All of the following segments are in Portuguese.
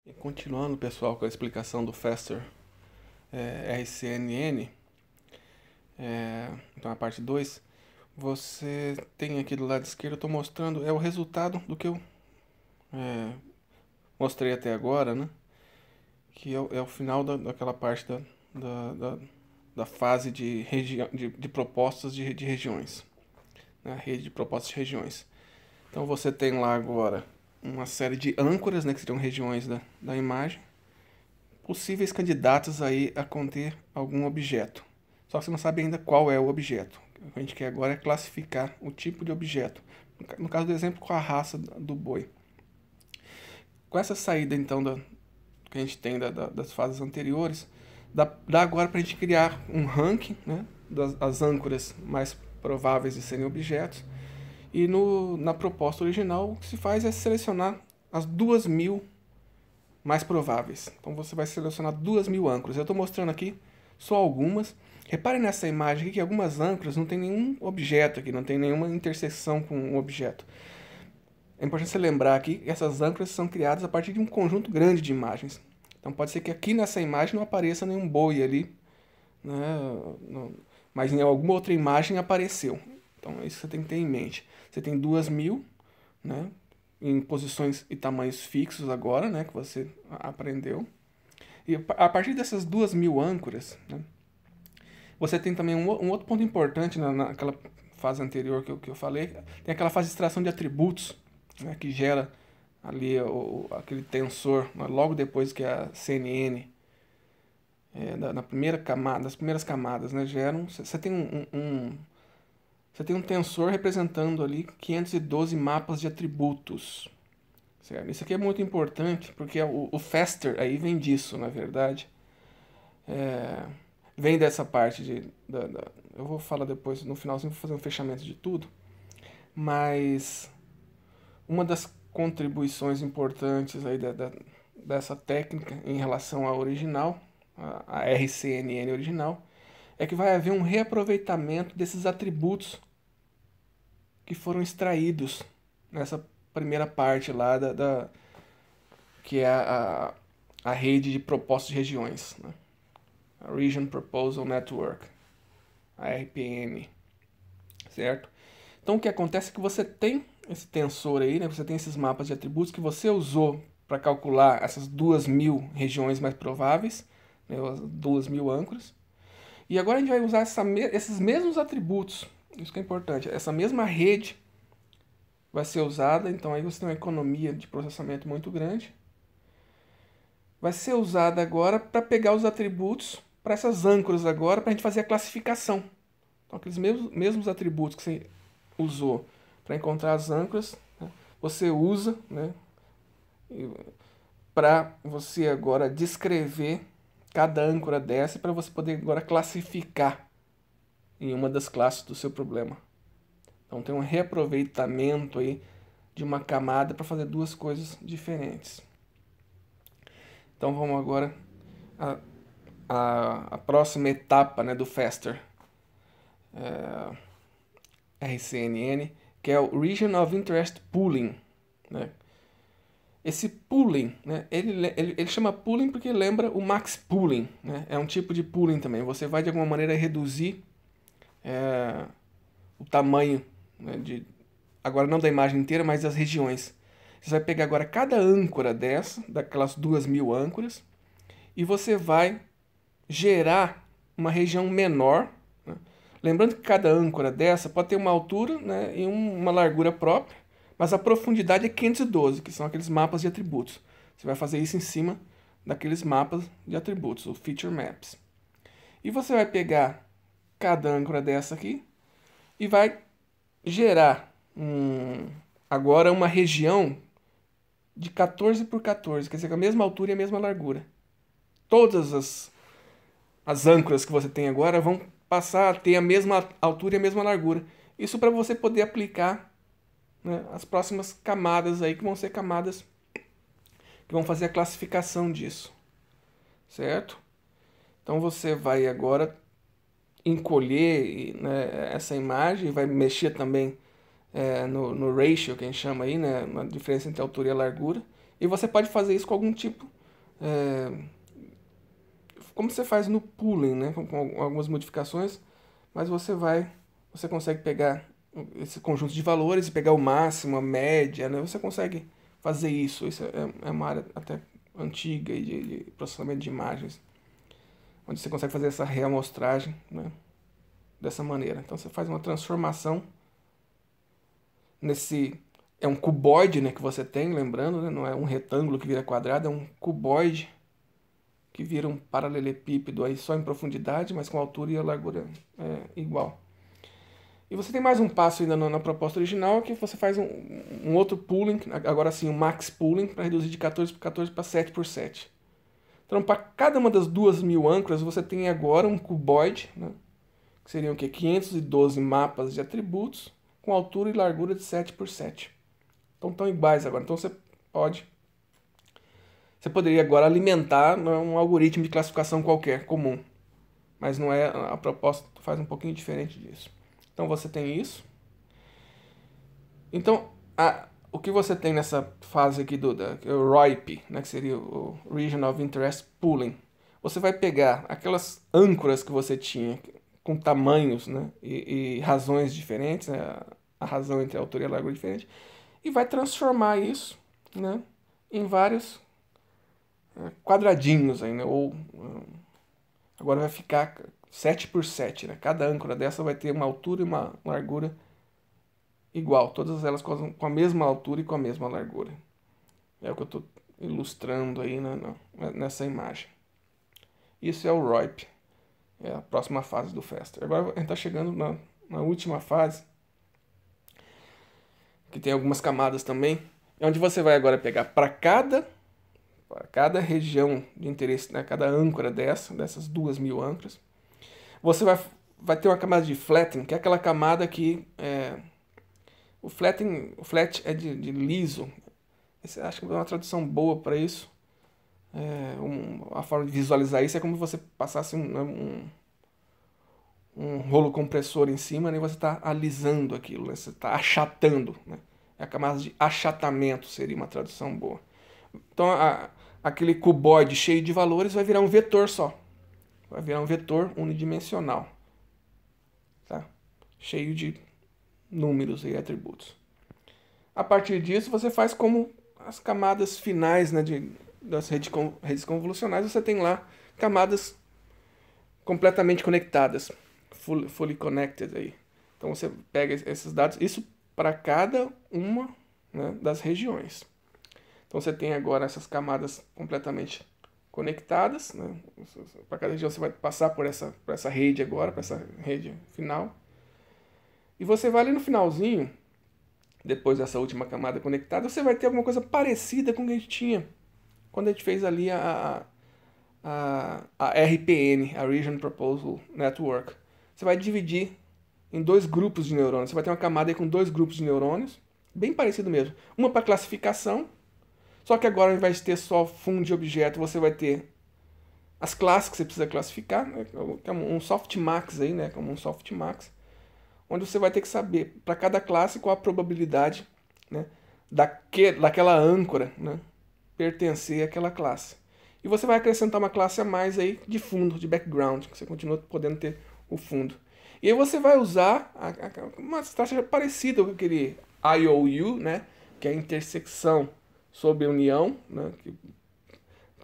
E continuando, pessoal, com a explicação do Faster RCNN, então a parte 2, você tem aqui do lado esquerdo, eu estou mostrando, é o resultado do que eu mostrei até agora, né? Que é o final daquela parte da fase de propostas de regiões, né? A rede de propostas de regiões. Então você tem lá agora uma série de âncoras, né, que seriam regiões da imagem, possíveis candidatos aí a conter algum objeto. Só que você não sabe ainda qual é o objeto. O que a gente quer agora é classificar o tipo de objeto. No caso do exemplo, com a raça do boi. Com essa saída, então, que a gente tem das fases anteriores, dá agora para a gente criar um ranking, né, das âncoras mais prováveis de serem objetos. E na proposta original, o que se faz é selecionar as 2.000 mais prováveis. Então você vai selecionar 2.000 âncoras. Eu estou mostrando aqui só algumas. Reparem nessa imagem aqui que algumas âncoras não tem nenhum objeto aqui, não tem nenhuma interseção com um objeto. É importante você lembrar aqui que essas âncoras são criadas a partir de um conjunto grande de imagens. Então pode ser que aqui nessa imagem não apareça nenhum boi ali, né? Mas em alguma outra imagem apareceu. Então é isso que você tem que ter em mente. Você tem 2.000, né, em posições e tamanhos fixos agora, né, que você aprendeu. E a partir dessas 2.000 âncoras, né, você tem também um outro ponto importante naquela fase anterior que eu falei. Tem aquela fase de extração de atributos, né, que gera ali aquele tensor, né, logo depois que a CNN, na primeira camada, das primeiras camadas, né, geram. Você tem você tem um tensor representando ali 512 mapas de atributos. Certo? Isso aqui é muito importante, porque o Faster aí vem disso, na verdade. Vem dessa parte eu vou falar depois, no finalzinho, vou fazer um fechamento de tudo. Mas uma das contribuições importantes aí dessa técnica em relação à original, a RCNN original, é que vai haver um reaproveitamento desses atributos que foram extraídos nessa primeira parte lá que é a rede de propostas de regiões, né? A Region Proposal Network, a RPN, certo? Então o que acontece é que você tem esse tensor aí, né? Você tem esses mapas de atributos que você usou para calcular essas 2.000 regiões mais prováveis, né? As 2.000 âncoras. E agora a gente vai usar esses mesmos atributos, isso que é importante, essa mesma rede vai ser usada, então aí você tem uma economia de processamento muito grande. Vai ser usada agora para pegar os atributos para essas âncoras agora, para a gente fazer a classificação. Então aqueles mesmos atributos que você usou para encontrar as âncoras, né, você usa, né, para você agora descrever cada âncora dessa, para você poder agora classificar em uma das classes do seu problema. Então tem um reaproveitamento aí de uma camada para fazer duas coisas diferentes. Então vamos agora a próxima etapa, né, do Faster RCNN, que é o Region of Interest Pooling, né? Esse pooling, né, ele chama pooling porque lembra o max pooling, né? É um tipo de pooling também. Você vai de alguma maneira reduzir o tamanho, né, agora não da imagem inteira, mas das regiões. Você vai pegar agora cada âncora daquelas 2.000 âncoras, e você vai gerar uma região menor, né? Lembrando que cada âncora dessa pode ter uma altura, né, e uma largura própria, mas a profundidade é 512, que são aqueles mapas de atributos. Você vai fazer isso em cima daqueles mapas de atributos, o Feature Maps. E você vai pegar cada âncora dessa aqui e vai gerar agora uma região de 14 por 14, quer dizer, com a mesma altura e a mesma largura. Todas as âncoras que você tem agora vão passar a ter a mesma altura e a mesma largura. Isso para você poder aplicar, né, as próximas camadas aí, que vão ser camadas que vão fazer a classificação disso, certo? Então você vai agora encolher, né, essa imagem, vai mexer também no ratio, que a gente chama aí, né, na diferença entre a altura e a largura, e você pode fazer isso com algum tipo como você faz no pooling, né, com algumas modificações, mas você consegue pegar esse conjunto de valores e pegar o máximo, a média, né? Você consegue fazer isso. Isso é uma área até antiga de processamento de imagens, onde você consegue fazer essa reamostragem, né, dessa maneira. Então você faz uma transformação nesse... É um cuboide, né, que você tem, lembrando, né? Não é um retângulo que vira quadrado, é um cuboide que vira um paralelepípedo aí só em profundidade, mas com altura e a largura igual. E você tem mais um passo ainda na proposta original, que você faz um outro pooling, agora sim, um max pooling, para reduzir de 14 por 14 para 7 por 7. Então, para cada uma das 2.000 âncoras, você tem agora um cuboide, né, que seriam o quê? 512 mapas de atributos, com altura e largura de 7 por 7. Então, estão iguais agora. Então, você poderia agora alimentar um algoritmo de classificação qualquer, comum. Mas não é, a proposta faz um pouquinho diferente disso. Então você tem isso. Então, o que você tem nessa fase aqui do ROIP, né, que seria o Region of Interest Pooling, você vai pegar aquelas âncoras que você tinha com tamanhos, né, e razões diferentes, né, a razão entre a altura e a largura diferente, e vai transformar isso, né, em vários quadradinhos aí, né, ou agora vai ficar 7 por 7, né? Cada âncora dessa vai ter uma altura e uma largura igual, todas elas com a mesma altura e com a mesma largura. É o que eu estou ilustrando aí nessa imagem. Isso é o ROIP, é a próxima fase do Faster. Agora a gente está chegando na última fase, que tem algumas camadas também, onde você vai agora pegar para cada região de interesse, né, cada âncora dessas 2.000 âncoras, você vai ter uma camada de flatten, que é aquela camada que o flat é de liso. Acho que é uma tradução boa para isso. A forma de visualizar isso é como se você passasse um rolo compressor em cima, né, e você está alisando aquilo, né, você está achatando, né? É a camada de achatamento, seria uma tradução boa. Então, aquele cuboide cheio de valores vai virar um vetor só. Vai virar um vetor unidimensional. Tá? Cheio de números e atributos. A partir disso, você faz como as camadas finais, né, das redes convolucionais. Você tem lá camadas completamente conectadas. Fully connected aí. Então você pega esses dados, isso para cada uma, né, das regiões. Então você tem agora essas camadas completamente conectadas, né? Para cada região você vai passar por essa rede agora, para essa rede final. E você vai ali no finalzinho, depois dessa última camada conectada, você vai ter alguma coisa parecida com o que a gente tinha quando a gente fez ali a RPN, a Region Proposal Network. Você vai dividir em 2 grupos de neurônios. Você vai ter uma camada aí com 2 grupos de neurônios, bem parecido mesmo. Uma para classificação, só que agora ao invés de ter só fundo de objeto, você vai ter as classes que você precisa classificar, né? Que é um softmax aí, né? Como um softmax, onde você vai ter que saber para cada classe qual a probabilidade, né, daquela âncora, né, pertencer àquela classe. E você vai acrescentar uma classe a mais aí de fundo, de background, que você continua podendo ter o fundo. E aí você vai usar uma estratégia parecida com aquele IOU, né, que é a intersecção sobre a união, né, que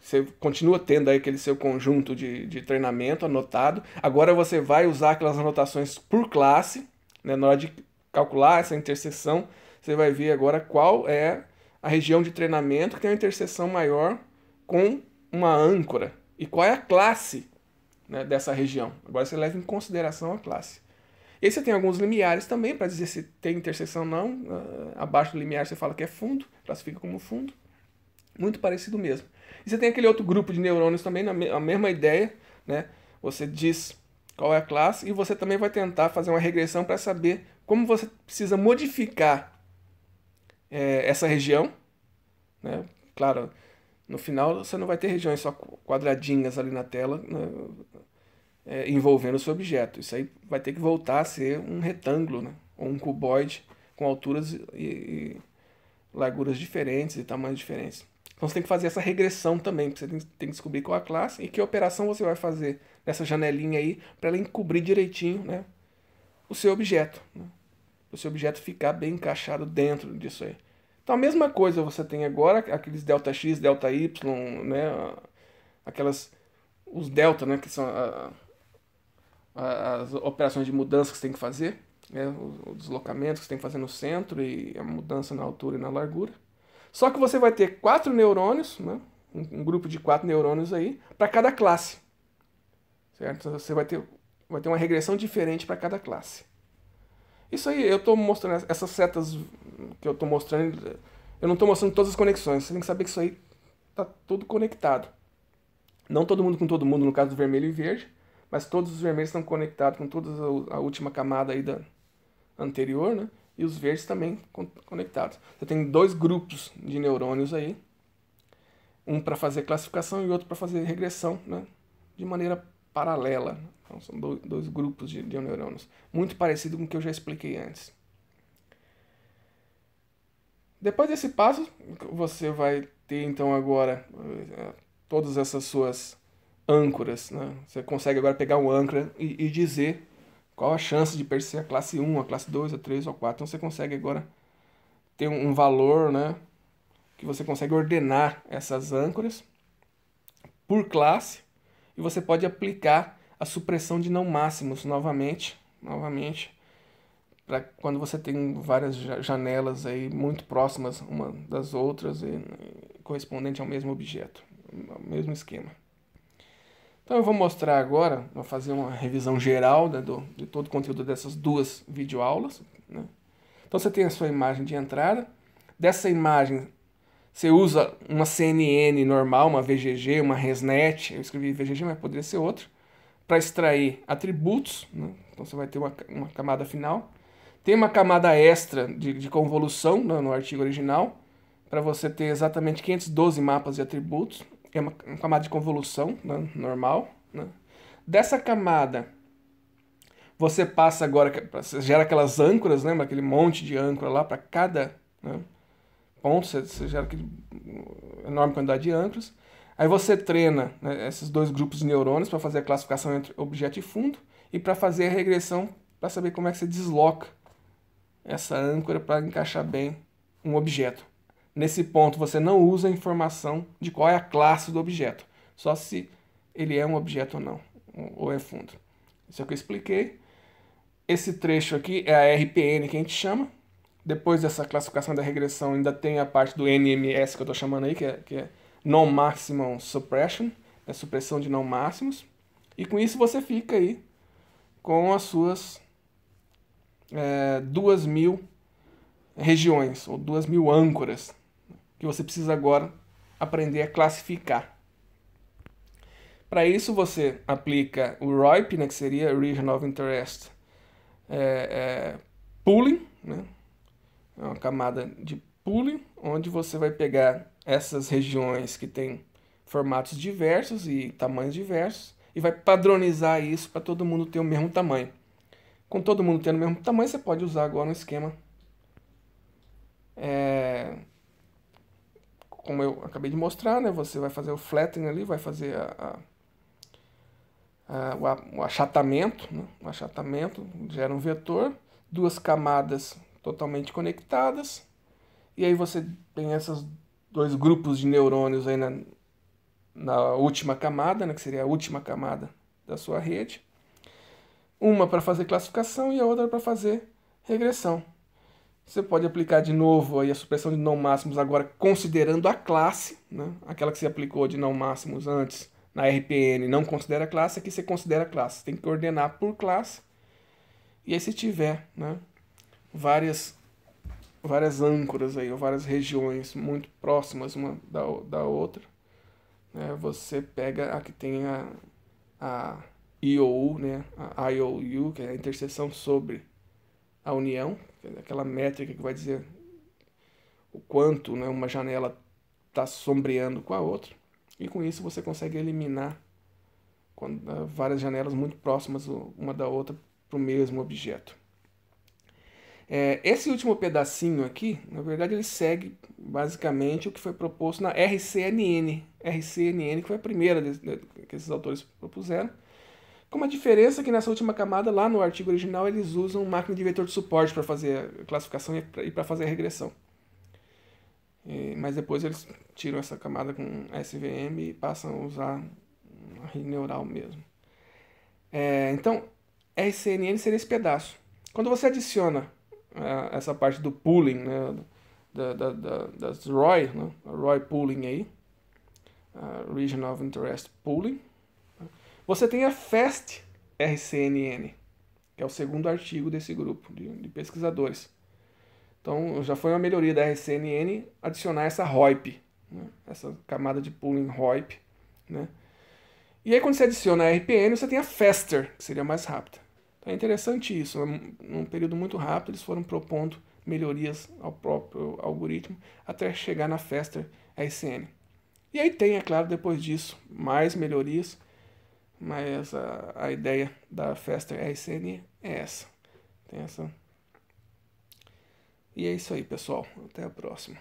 você continua tendo aí aquele seu conjunto de treinamento anotado. Agora você vai usar aquelas anotações por classe, né, na hora de calcular essa interseção, você vai ver agora qual é a região de treinamento que tem uma interseção maior com uma âncora e qual é a classe, né, dessa região. Agora você leva em consideração a classe. E aí você tem alguns limiares também para dizer se tem interseção ou não. Abaixo do limiar você fala que é fundo, classifica como fundo. Muito parecido mesmo. E você tem aquele outro grupo de neurônios também, a mesma ideia, né? Você diz qual é a classe e você também vai tentar fazer uma regressão para saber como você precisa modificar essa região, né? Claro, no final você não vai ter regiões só quadradinhas ali na tela, né, envolvendo o seu objeto. Isso aí vai ter que voltar a ser um retângulo, né? Ou um cuboide com alturas e larguras diferentes e tamanhos diferentes. Então você tem que fazer essa regressão também, porque você tem que descobrir qual a classe e que operação você vai fazer nessa janelinha aí para ela encobrir direitinho, né, o seu objeto, né, o seu objeto ficar bem encaixado dentro disso aí. Então a mesma coisa você tem agora, aqueles delta x, delta y, né, aquelas, os delta, né, que são as operações de mudança que você tem que fazer, né, o deslocamento que você tem que fazer no centro e a mudança na altura e na largura. Só que você vai ter 4 neurônios, né, um grupo de 4 neurônios aí, para cada classe. Certo? Então você vai ter uma regressão diferente para cada classe. Isso aí, eu estou mostrando essas setas que eu estou mostrando, eu não estou mostrando todas as conexões, você tem que saber que isso aí está tudo conectado. Não todo mundo com todo mundo, no caso do vermelho e verde, mas todos os vermelhos estão conectados com toda a última camada aí da anterior, né? E os verdes também conectados. Você tem dois grupos de neurônios aí, um para fazer classificação e outro para fazer regressão, né? De maneira paralela. Então, são dois grupos de neurônios, muito parecido com o que eu já expliquei antes. Depois desse passo, você vai ter então agora todas essas suas âncoras, né? Você consegue agora pegar um âncora e dizer qual a chance de pertencer a classe 1, a classe 2, a 3 ou a 4. Então você consegue agora ter um valor, né, que você consegue ordenar essas âncoras por classe e você pode aplicar a supressão de não máximos novamente, para quando você tem várias janelas aí muito próximas uma das outras e correspondente ao mesmo objeto, ao mesmo esquema. Então eu vou mostrar agora, vou fazer uma revisão geral, né, de todo o conteúdo dessas duas videoaulas, né? Então você tem a sua imagem de entrada. Dessa imagem você usa uma CNN normal, uma VGG, uma ResNet, eu escrevi VGG, mas poderia ser outra, para extrair atributos, né? Então você vai ter uma camada final. Tem uma camada extra de convolução, né, no artigo original, para você ter exatamente 512 mapas de atributos. É uma camada de convolução, né, normal, né? Dessa camada, você passa agora, você gera aquelas âncoras, lembra? Aquele monte de âncora lá para cada, né, ponto, você gera aquele enorme quantidade de âncoras. Aí você treina, né, esses dois grupos de neurônios para fazer a classificação entre objeto e fundo e para fazer a regressão para saber como é que você desloca essa âncora para encaixar bem um objeto. Nesse ponto você não usa a informação de qual é a classe do objeto, só se ele é um objeto ou não, ou é fundo. Isso é o que eu expliquei. Esse trecho aqui é a RPN que a gente chama. Depois dessa classificação da regressão ainda tem a parte do NMS que eu estou chamando aí, que é Non-Maximum Suppression, é supressão de não máximos. E com isso você fica aí com as suas 2.000 regiões, ou 2.000 âncoras, que você precisa agora aprender a classificar. Para isso você aplica o ROIP, né, que seria Region of Interest Pooling, né? É uma camada de pooling, onde você vai pegar essas regiões que têm formatos diversos e tamanhos diversos e vai padronizar isso para todo mundo ter o mesmo tamanho. Com todo mundo tendo o mesmo tamanho, você pode usar agora um esquema como eu acabei de mostrar, né? Você vai fazer o flattening ali, vai fazer o achatamento, né? O achatamento gera um vetor, duas camadas totalmente conectadas, e aí você tem esses dois grupos de neurônios aí na última camada, né? Que seria a última camada da sua rede. Uma para fazer classificação e a outra para fazer regressão. Você pode aplicar de novo aí a supressão de não máximos agora considerando a classe, né? Aquela que você aplicou de não máximos antes na RPN não considera a classe, aqui você considera a classe. Você tem que ordenar por classe. E aí se tiver, né, várias âncoras aí, ou várias regiões muito próximas uma da outra, né, você pega a que tem a IOU, né, a IOU, que é a interseção sobre a união, que é aquela métrica que vai dizer o quanto, né, uma janela está sombreando com a outra, e com isso você consegue eliminar várias janelas muito próximas uma da outra para o mesmo objeto. Esse último pedacinho aqui, na verdade, ele segue basicamente o que foi proposto na RCNN. RCNN, que foi a primeira que esses autores propuseram. Com uma diferença que nessa última camada, lá no artigo original, eles usam máquina de vetor de suporte para fazer a classificação e para fazer a regressão. Mas depois eles tiram essa camada com SVM e passam a usar a rede neural mesmo. Então, RCNN seria esse pedaço. Quando você adiciona essa parte do pooling, né, das ROI, né, a ROI pooling aí, a Region of Interest Pooling, você tem a FAST RCNN, que é o segundo artigo desse grupo de pesquisadores. Então, já foi uma melhoria da RCNN adicionar essa ROIP, né, essa camada de pooling ROIP, né. E aí, quando você adiciona a RPN, você tem a FASTER, que seria mais rápida. Então, é interessante isso. Num período muito rápido, eles foram propondo melhorias ao próprio algoritmo até chegar na FASTER RCN. E aí tem, é claro, depois disso, mais melhorias, mas a ideia da FASTER RCN é essa. Tem essa. E é isso aí, pessoal. Até a próxima.